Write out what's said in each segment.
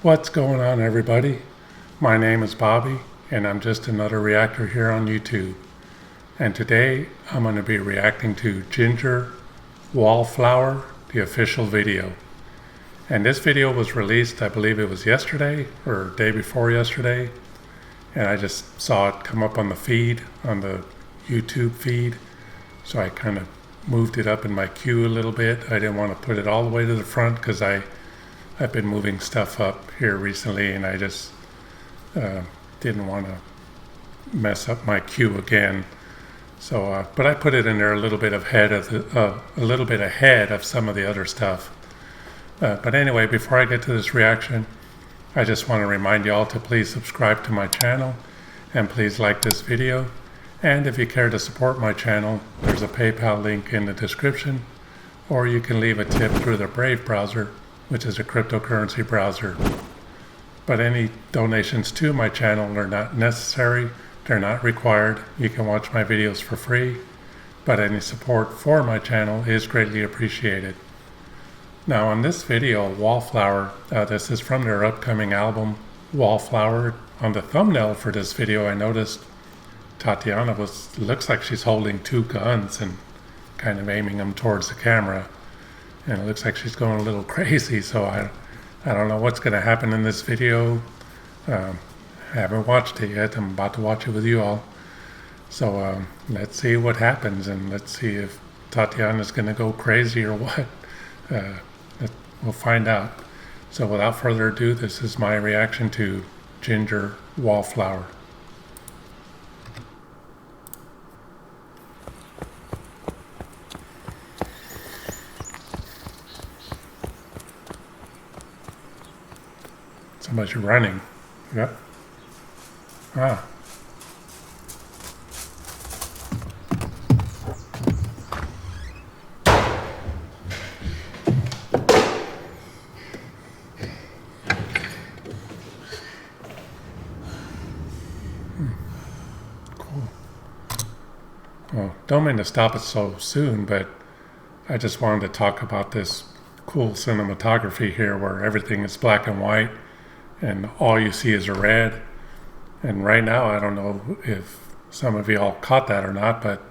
What's going on, everybody? My name is Bobby, and I'm just another reactor here on YouTube. And today I'm going to be reacting to Jinjer, Wallflower, the official video. And this video was released, I believe it was yesterday or day before yesterday. And I just saw it come up on the feed, on the YouTube feed. So I kind of moved it up in my queue a little bit. I didn't want to put it all the way to the front because I've been moving stuff up here recently, and I just didn't want to mess up my queue again. So, but I put it in there a little bit ahead of some of the other stuff. But anyway, before I get to this reaction, I just want to remind you all to please subscribe to my channel and please like this video. And if you care to support my channel, there's a PayPal link in the description, or you can leave a tip through the Brave browser, which is a cryptocurrency browser. But any donations to my channel are not necessary, they're not required. You can watch my videos for free, but any support for my channel is greatly appreciated. Now on this video, Wallflower, this is from their upcoming album, Wallflower. On the thumbnail for this video, I noticed Tatiana looks like she's holding two guns and kind of aiming them towards the camera. And it looks like she's going a little crazy, so I don't know what's going to happen in this video. I haven't watched it yet. I'm about to watch it with you all. So let's see what happens, and let's see if Tatiana's going to go crazy or what. We'll find out. So without further ado, this is my reaction to Jinjer, Wallflower. Somebody's running. Yep. Ah. Cool. Well, don't mean to stop it so soon, but I just wanted to talk about this cool cinematography here where everything is black and white and all you see is a red. And right now, I don't know if some of you all caught that or not, but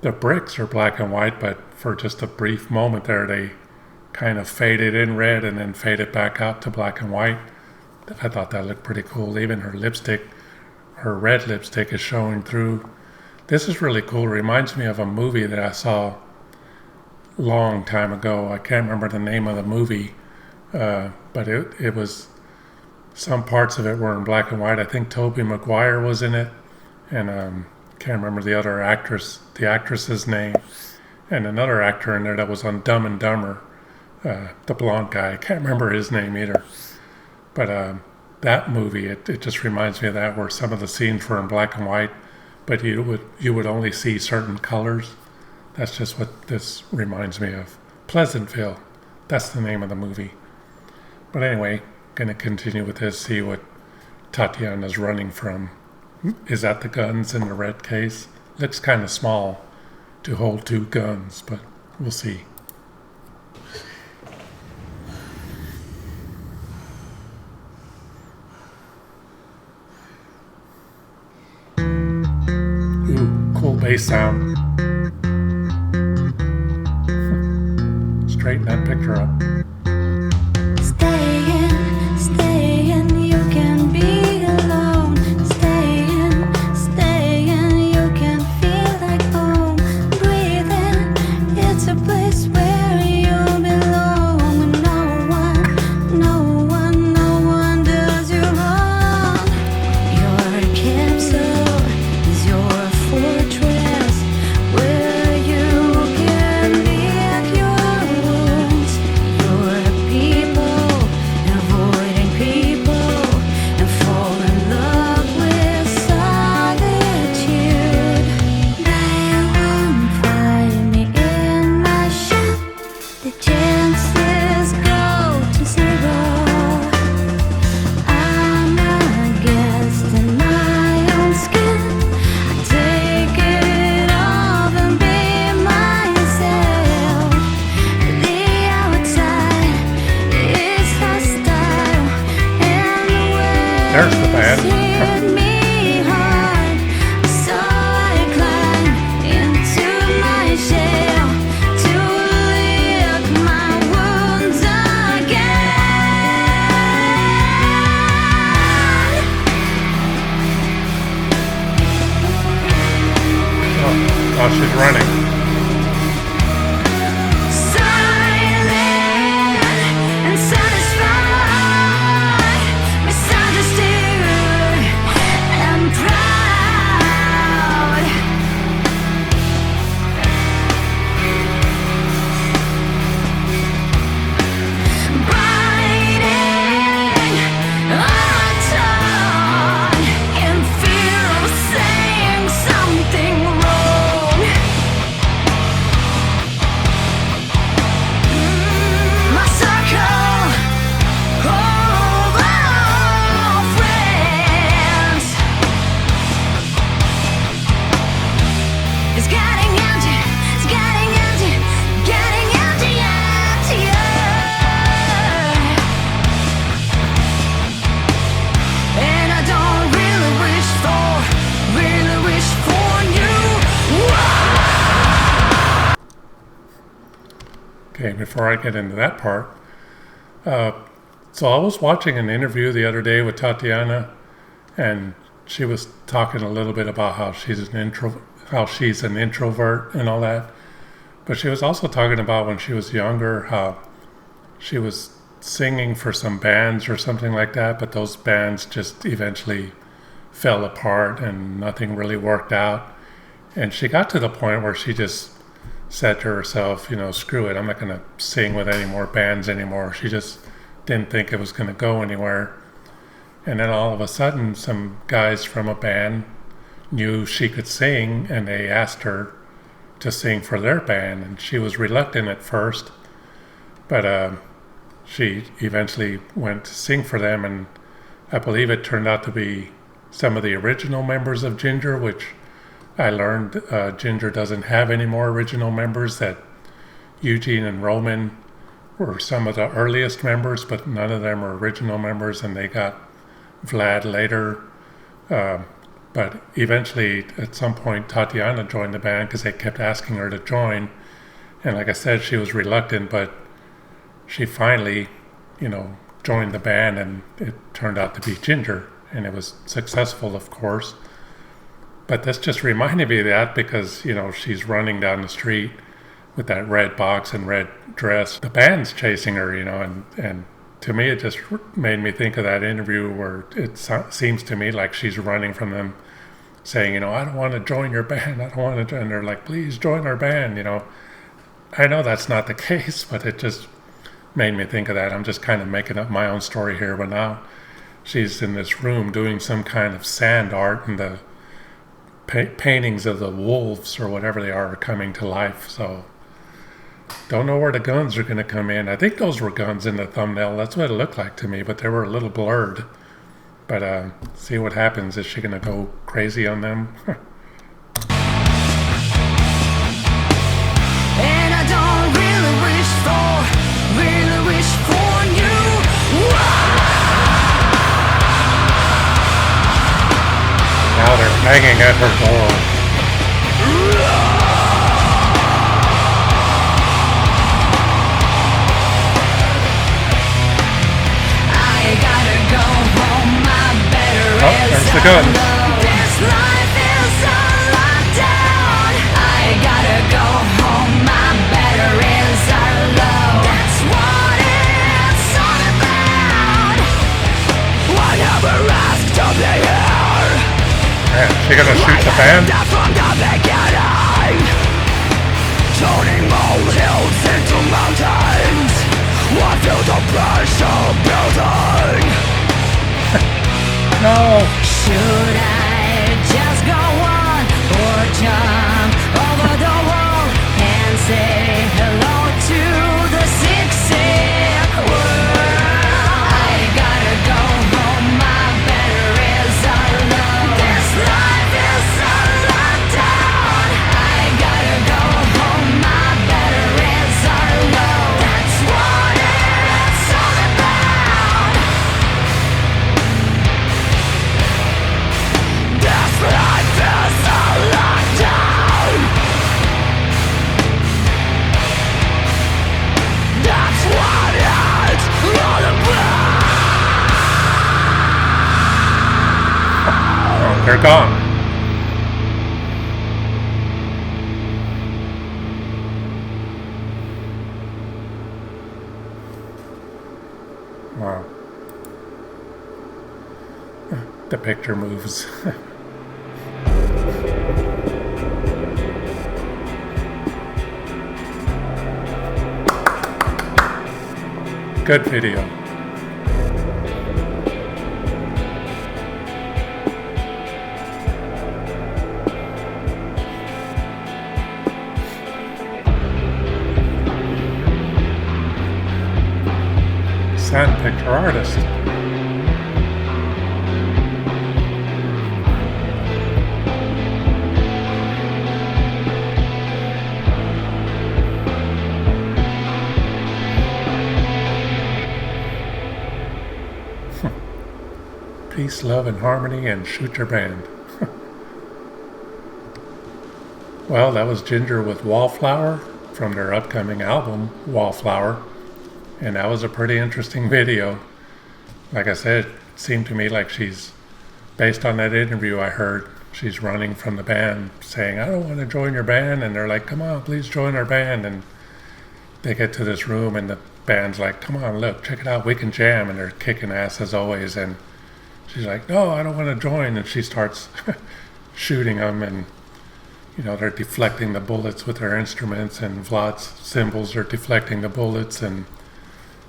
the bricks are black and white, but for just a brief moment there, they kind of faded in red and then faded back out to black and white. I thought that looked pretty cool. Even her lipstick, her red lipstick is showing through. This is really cool. It reminds me of a movie that I saw a long time ago. I can't remember the name of the movie, but it was, some parts of it were in black and white. I think Tobey Maguire was in it, and can't remember the other actress, the actress's name, and another actor in there that was on Dumb and Dumber, the blonde guy. I can't remember his name either. But that movie, it just reminds me of that, where some of the scenes were in black and white, but you would only see certain colors. That's just what this reminds me of. Pleasantville, that's the name of the movie. But anyway, going to continue with this, see what Tatiana's running from. Is that the guns in the red case? Looks kind of small to hold two guns, but we'll see. Ooh, cool bass sound. Straighten that picture up. There's the band. Oh, she's running. Okay, before I get into that part, so I was watching an interview the other day with Tatiana, and she was talking a little bit about how she's an introvert and all that. But she was also talking about when she was younger, how she was singing for some bands or something like that, but those bands just eventually fell apart and nothing really worked out. And she got to the point where she just said to herself, you know, screw it, I'm not going to sing with any more bands anymore. She just didn't think it was going to go anywhere. And then all of a sudden, some guys from a band knew she could sing, and they asked her to sing for their band. And she was reluctant at first, but she eventually went to sing for them, and I believe it turned out to be some of the original members of Jinjer, which I learned Jinjer doesn't have any more original members, that Eugene and Roman were some of the earliest members, but none of them are original members, and they got Vlad later. But eventually, at some point, Tatiana joined the band because they kept asking her to join. And like I said, she was reluctant, but she finally, you know, joined the band, and it turned out to be Jinjer, and it was successful, of course. But this just reminded me of that because, you know, she's running down the street with that red box and red dress. The band's chasing her, you know, and to me it just made me think of that interview where it seems to me like she's running from them, saying, you know, I don't want to join your band, I don't want to, and they're like, please join our band, you know. I know that's not the case, but it just made me think of that. I'm just kind of making up my own story here, but now she's in this room doing some kind of sand art, and the paintings of the wolves or whatever they are coming to life. So don't know where the guns are going to come in. I think those were guns in the thumbnail. That's what it looked like to me, but they were a little blurred. But see what happens. Is she going to go crazy on them? And I don't really wish for you. Now they're banging at her door. I gotta go home, my better Oh, there's the gun. This life is a lockdown. I gotta go home, my better is our love. That's what it's all about. Whatever asked of the air. Man, she gonna shoot the band? From the beginning, turning molehills into mountains. I feel the pressure building. No! Should I just go on or jump over the wall and say hello to the sick, sick world? I gotta go home, my better is our love. This life is a lockdown. I gotta go home, my better is our love. That's what it's all you're gone. Wow. The picture moves. Good video. Sand picture artist. Peace, love, and harmony, and shoot your band. Well, that was Jinjer with Wallflower from their upcoming album, Wallflower. And that was a pretty interesting video. Like I said, it seemed to me like she's, based on that interview I heard, she's running from the band saying, I don't want to join your band. And they're like, come on, please join our band. And they get to this room and the band's like, come on, look, check it out, we can jam. And they're kicking ass as always. And she's like, no, I don't want to join. And she starts shooting them, and they're deflecting the bullets with their instruments, and Vlad's cymbals are deflecting the bullets, and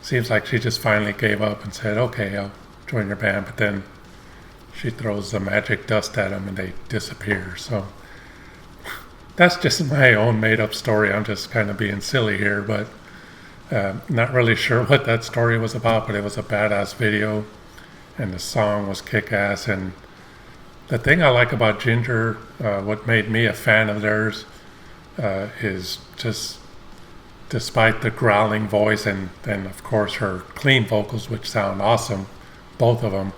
seems like she just finally gave up and said, okay, I'll join your band. But then she throws the magic dust at them and they disappear. So that's just my own made up story. I'm just kind of being silly here, but not really sure what that story was about, but it was a badass video. And the song was kick-ass. And the thing I like about Jinjer, what made me a fan of theirs, is just, despite the growling voice and then of course her clean vocals, which sound awesome, both of them,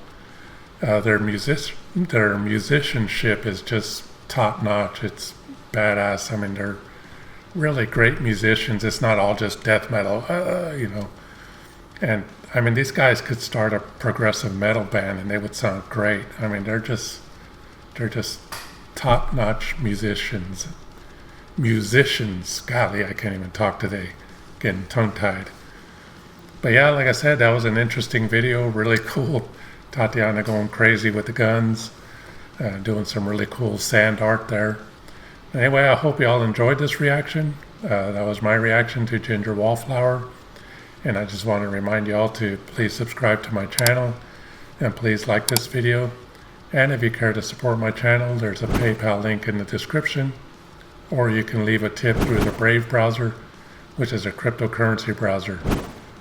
their musicianship is just top-notch. It's badass. I mean, they're really great musicians. It's not all just death metal, And I mean, these guys could start a progressive metal band and they would sound great. I mean, they're just top-notch musicians. Golly, I can't even talk today. Getting tongue-tied. But yeah, like I said, that was an interesting video. Really cool. Tatiana going crazy with the guns. Doing some really cool sand art there. Anyway, I hope you all enjoyed this reaction. That was my reaction to Jinjer Wallflower. And I just want to remind you all to please subscribe to my channel and please like this video. And if you care to support my channel, there's a PayPal link in the description, or you can leave a tip through the Brave browser, which is a cryptocurrency browser.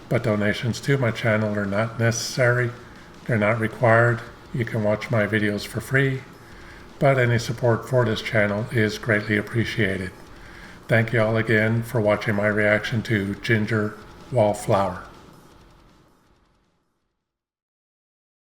But donations to my channel are not necessary. They're not required. You can watch my videos for free, but any support for this channel is greatly appreciated. Thank you all again for watching my reaction to Jinjer Wallflower.